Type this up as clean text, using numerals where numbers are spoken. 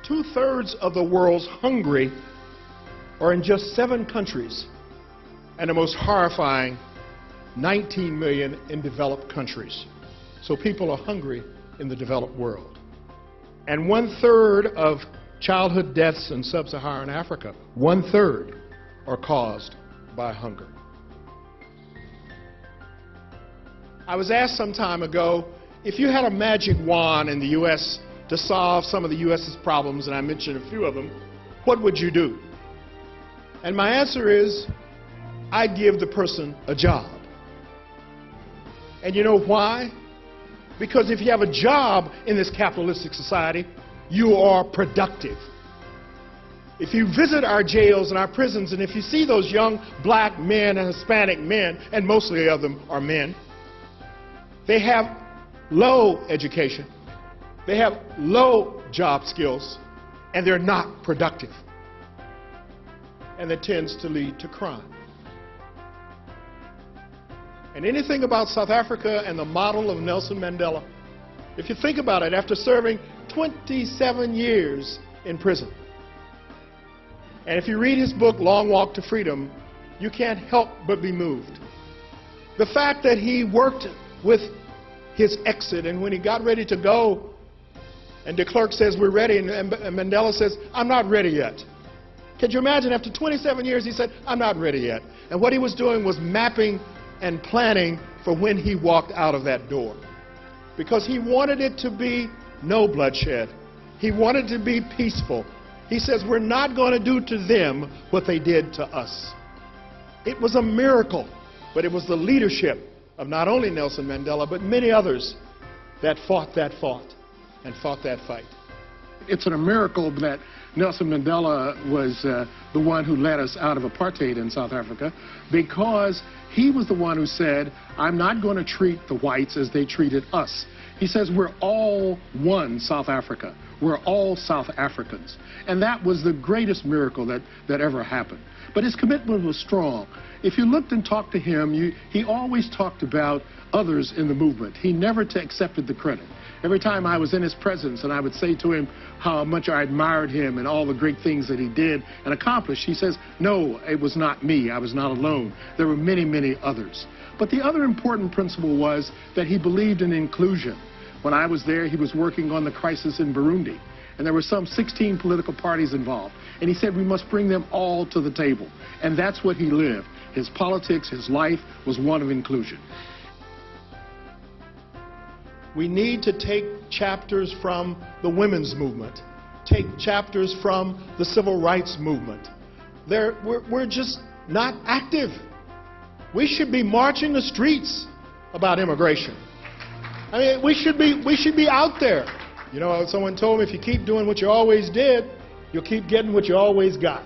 2/3 of the world's hungry are in just 7 countries, and the most horrifying, 19 million in developed countries. So people are hungry in the developed world. And 1/3 of childhood deaths in sub-Saharan Africa, 1/3 are caused by hunger. I was asked some time ago, if you had a magic wand in the U.S. to solve some of the U.S.'s problems, and I mentioned a few of them, what would you do? And my answer is, I'd give the person a job. And you know why? Because if you have a job in this capitalistic society, you are productive. If you visit our jails and our prisons, and if you see those young black men and Hispanic men, and mostly of them are men, they have low education, they have low job skills, and they're not productive. And that tends to lead to crime. And anything about South Africa and the model of Nelson Mandela, if you think about it, after serving 27 years in prison, and if you read his book, Long Walk to Freedom, you can't help but be moved. The fact that he worked with his exit, and when he got ready to go, and de Klerk says, we're ready, and Mandela says, I'm not ready yet. Could you imagine, after 27 years, he said, I'm not ready yet. And what he was doing was mapping and planning for when he walked out of that door. Because he wanted it to be no bloodshed. He wanted to be peaceful. He says, we're not going to do to them what they did to us. It was a miracle, but it was the leadership of not only Nelson Mandela, but many others that fought that fight. It's a miracle that Nelson Mandela was the one who led us out of apartheid in South Africa, because he was the one who said, I'm not going to treat the whites as they treated us. He says, we're all one South Africa. We're all South Africans. And that was the greatest miracle that ever happened. But his commitment was strong. If you looked and talked to him, he always talked about others in the movement. He never accepted the credit. Every time I was in his presence and I would say to him how much I admired him and all the great things that he did and accomplished, he says, no, it was not me. I was not alone. There were many, many others. But the other important principle was that he believed in inclusion. When I was there, he was working on the crisis in Burundi, and there were some 16 political parties involved. And he said we must bring them all to the table. And that's what he lived. His politics, his life was one of inclusion. We need to take chapters from the women's movement, take chapters from the civil rights movement. We're just not active. We should be marching the streets about immigration. I mean, we should be out there. You know, someone told me, if you keep doing what you always did, you'll keep getting what you always got.